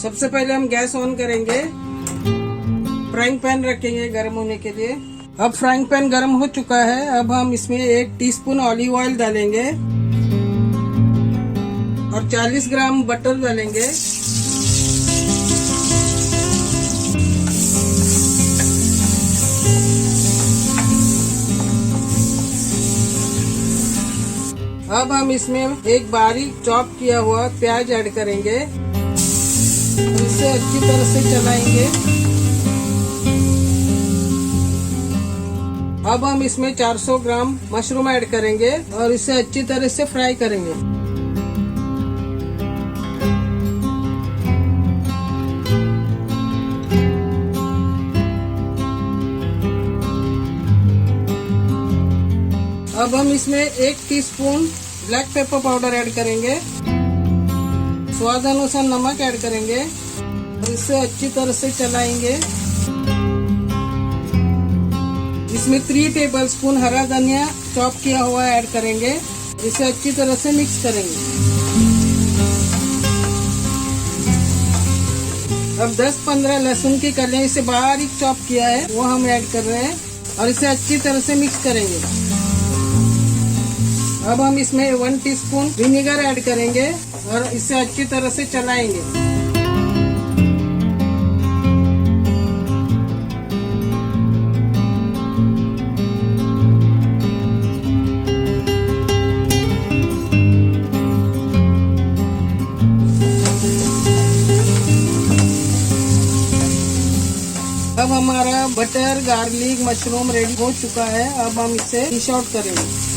सबसे पहले हम गैस ऑन करेंगे, फ्राइंग पैन रखेंगे गर्म होने के लिए। अब फ्राइंग पैन गर्म हो चुका है। अब हम इसमें 1 टीस्पून ऑलिव ऑयल डालेंगे और 40 ग्राम बटर डालेंगे। अब हम इसमें एक बारीक चॉप किया हुआ प्याज ऐड करेंगे, इसे अच्छी तरह से चलाएंगे। अब हम इसमें 400 ग्राम मशरूम ऐड करेंगे और इसे अच्छी तरह से फ्राई करेंगे। अब हम इसमें 1 teaspoon black pepper powder add करेंगे, स्वाद अनुसार नमक ऐड करेंगे और इसे अच्छी तरह से चलाएंगे। इसमें 3 टेबलस्पून हरा धनिया चॉप किया हुआ ऐड करेंगे, इसे अच्छी तरह से मिक्स करेंगे। अब 10-15 लहसुन की कलियां इसे बारीक चॉप किया है वो हम ऐड कर रहे हैं और इसे अच्छी तरह से मिक्स करेंगे। अब हम इसमें 1 टीस्पून विनेगर ऐड करेंगे और इसे अच्छी तरह से चलाएंगे। अब हमारा बटर गार्लिक मशरूम रेडी हो चुका है। अब हम इसे डिश आउट करेंगे।